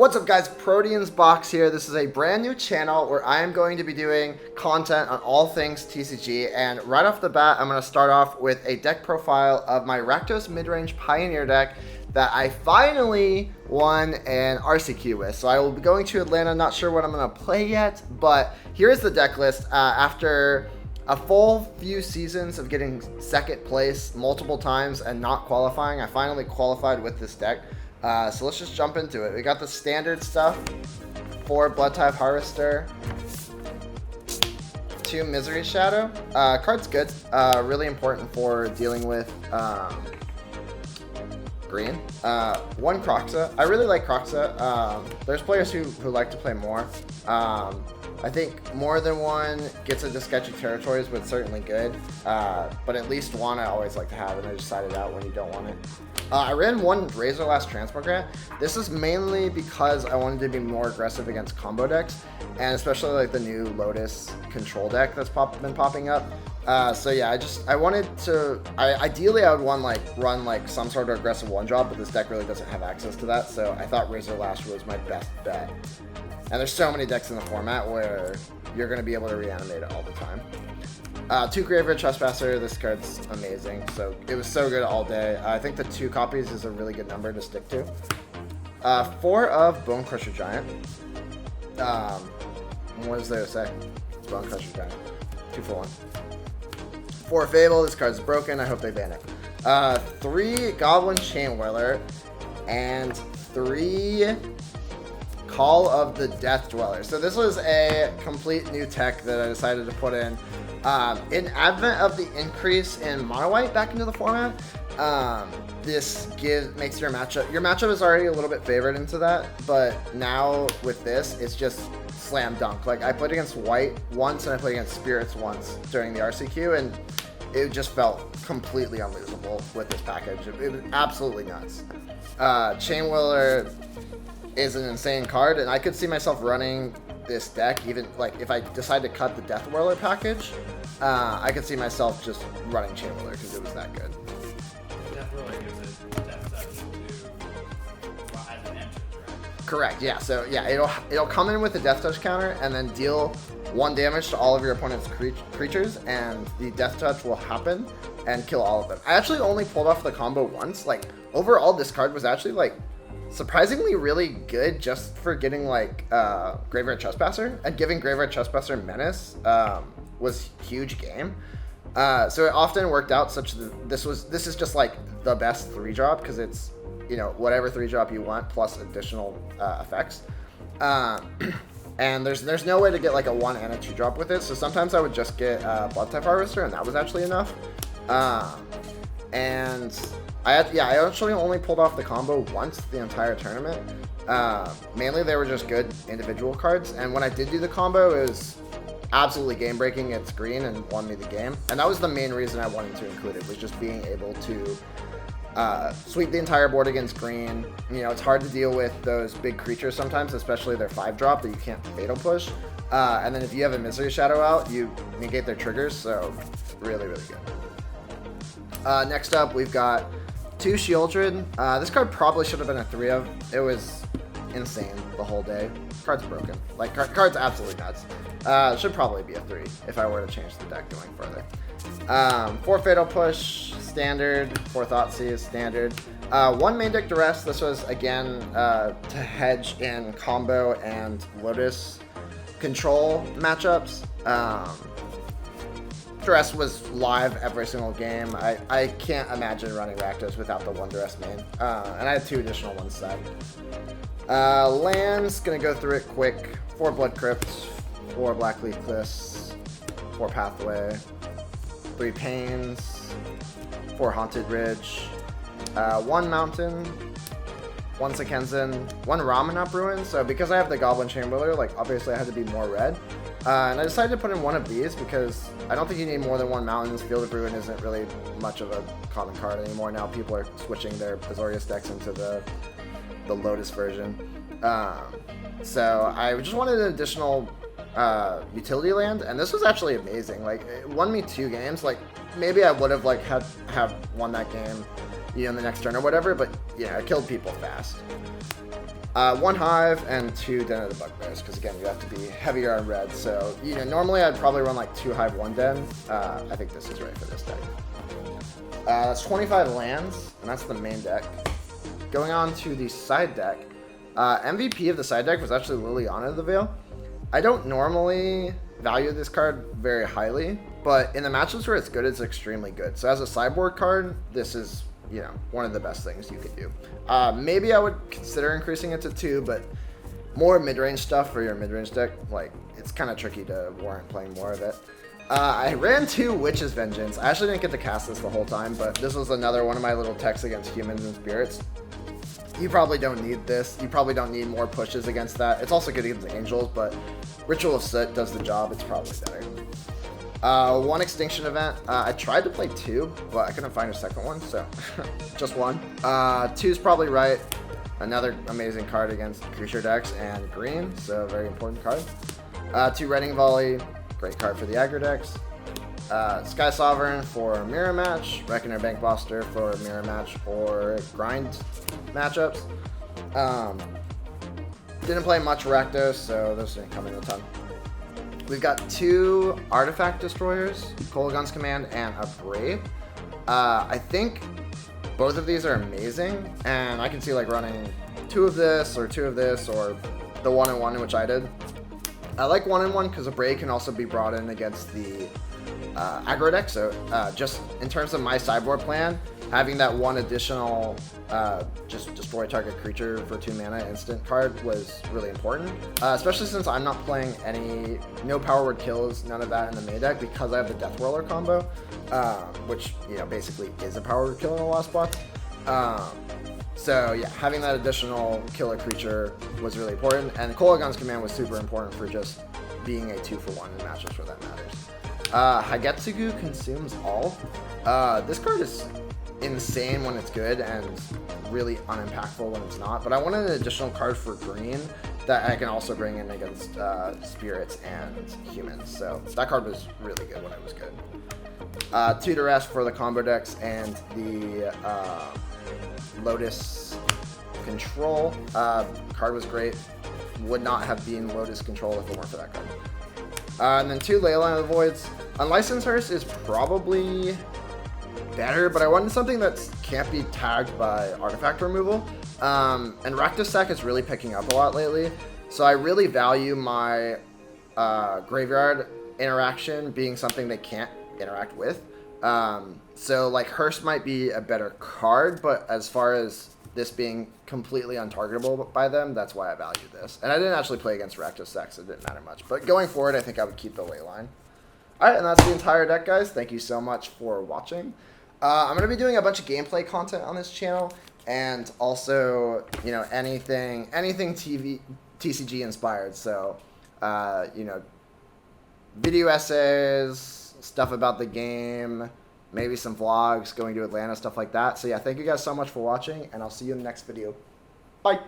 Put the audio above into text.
What's up guys, Protean's Box here. This is a brand new channel where I am going to be doing content on all things TCG, and right off the bat I'm going to start off with a deck profile of my Rakdos Midrange Pioneer deck that I finally won an RCQ with. So I will be going to Atlanta, not sure what I'm going to play yet, but here's the deck list. After a full few seasons of getting second place multiple times and not qualifying, I finally qualified with this deck. So let's just jump into it. We got the standard stuff, 4 Blood Type Harvester, 2 Misery Shadow. Card's good, really important for dealing with green. 1 Croxa. I really like Croxa. There's players who like to play more. I think more than one gets into sketchy territories, but certainly good. But at least one I always like to have, and I decided out when you don't want it. I ran 1 Razor Last Transmogrant. This is mainly because I wanted to be more aggressive against combo decks, and especially like the new Lotus control deck that's been popping up. So yeah, I wanted to. Ideally, I would run like some sort of aggressive one drop, but this deck really doesn't have access to that. So I thought Razor Last was my best bet. And there's so many decks in the format where you're going to be able to reanimate it all the time. 2 Graveyard Trespasser, this card's amazing. So it was so good all day. I think the 2 copies is a really good number to stick to. 4 of Bone Crusher Giant. What is there to say? It's Bone Crusher Giant. 2 for 1. 4 Fable, this card's broken. I hope they ban it. 3 Goblin Chain Whirler. And 3 Call of the Death Dweller. So this was a complete new tech that I decided to put in. In advent of the increase in mono white back into the format, this makes your matchup is already a little bit favored into that, but now with this, it's just slam dunk. Like I played against white once and I played against spirits once during the RCQ, and it just felt completely unlosable with this package. It was absolutely nuts. Chain Whirler is an insane card, and I could see myself running this deck even like if I decide to cut the Death Whirler package. I could see myself just running Chain Whirler because it was that good. Death Whirler gives it death touch as an entrance, right? Correct. Yeah. So yeah, it'll come in with the Death Touch counter and then deal 1 damage to all of your opponent's creatures, and the Death Touch will happen and kill all of them. I actually only pulled off the combo once. Like overall, this card was actually like surprisingly really good just for getting like Graveyard Trespasser, and giving Graveyard Trespasser Menace was huge game. So it often worked out such that this is just like the best 3-drop because it's, you know, whatever 3-drop you want plus additional effects. And there's no way to get like a 1 and a 2-drop with it. So sometimes I would just get Blood Type Harvester, and that was actually enough. And I actually only pulled off the combo once the entire tournament. Mainly they were just good individual cards, and when I did do the combo, it was absolutely game breaking. It's green and won me the game, and that was the main reason I wanted to include it, was just being able to sweep the entire board against green. You know, it's hard to deal with those big creatures sometimes, especially their 5-drop that you can't fatal push. And then if you have a Misery Shadow out, you negate their triggers, so really, really good. Next up, we've got 2 Shieldred. This card probably should have been a 3 of. It was insane the whole day. Card's broken. Like, card's absolutely nuts. Should probably be a 3 if I were to change the deck going further. 4 Fatal Push, standard. 4 Thoughtseize, standard. 1 Main Deck Duress. This was, again, to hedge in combo and Lotus control matchups. Duress was live every single game. I can't imagine running Rakdos without the 1 Duress main. And I had 2 additional ones set. Lands, gonna go through it quick. 4 Blood Crypts, 4 Blackleaf Cliffs, 4 Pathway, 3 Pains, 4 Haunted Ridge, 1 Mountain, 1 Sekenzen, 1 Ramanop Ruin. So because I have the Goblin Chain Whirler, like obviously I had to be more red. And I decided to put in 1 of these because I don't think you need more than 1 Mountains. Field of Ruin isn't really much of a common card anymore. Now people are switching their Azorius decks into the Lotus version. So I just wanted an additional utility land, and this was actually amazing. Like, it won me 2 games. Like, maybe I would have like have won that game in the next turn or whatever, but yeah, it killed people fast. 1 Hive and 2 Den of the Bugbears, because again, you have to be heavier on red. So, normally I'd probably run like 2 Hive, 1 Den. I think this is right for this deck. That's 25 lands, and that's the main deck. Going on to the side deck, MVP of the side deck was actually Liliana of the Veil. I don't normally value this card very highly, but in the matchups where it's good, it's extremely good. So as a sideboard card, this is, one of the best things you could do. Maybe I would consider increasing it to 2, but more mid-range stuff for your mid-range deck, like, it's kind of tricky to warrant playing more of it. I ran 2 Witch's Vengeance. I actually didn't get to cast this the whole time, but this was another one of my little techs against humans and spirits. You probably don't need this. You probably don't need more pushes against that. It's also good against angels, but Ritual of Soot does the job. It's probably better. 1 Extinction Event. I tried to play 2, but I couldn't find a second one, so just 1. 2's probably right. Another amazing card against creature decks and green, so very important card. 2 Redding Volley. Great card for the aggro decks. Sky Sovereign for Mirror Match, Reckoner Bankbuster for Mirror Match or Grind matchups. Didn't play much Rakdos, so those didn't come in a ton. We've got 2 Artifact Destroyers, Kolaghan's Command, and a Brave. I think both of these are amazing, and I can see like running 2 of this, or 2 of this, or the 1-in-1, which I did. I like 1-in-1 because a Brave can also be brought in against the aggro deck, so just in terms of my sideboard plan, having that 1 additional just destroy target creature for 2 mana instant card was really important, especially since I'm not playing no power word kills, none of that in the main deck because I have the Death Roller combo, which basically is a power word kill in a lot of spots. So yeah, having that additional killer creature was really important, and Kolaghan's Command was super important for just being a 2-for-1 in matchups where that matters. Hagetsugu consumes all. This card is insane when it's good and really unimpactful when it's not, but I wanted an additional card for green that I can also bring in against spirits and humans, so that card was really good when it was good. 2 Duress for the combo decks and the Lotus Control. Card was great. Would not have been Lotus Control if it weren't for that card. And then 2 Leyline of the Voids. Unlicensed Hearse is probably better, but I wanted something that can't be tagged by artifact removal. And Rakdos Sack is really picking up a lot lately, so I really value my graveyard interaction being something they can't interact with. So like Hearse might be a better card, but as far as this being completely untargetable by them, that's why I value this. And I didn't actually play against Rakdos Sack, so it didn't matter much. But going forward, I think I would keep the Leyline. Alright, and that's the entire deck, guys. Thank you so much for watching. I'm going to be doing a bunch of gameplay content on this channel, and also, anything TCG inspired. So, video essays, stuff about the game, maybe some vlogs, going to Atlanta, stuff like that. So yeah, thank you guys so much for watching, and I'll see you in the next video. Bye!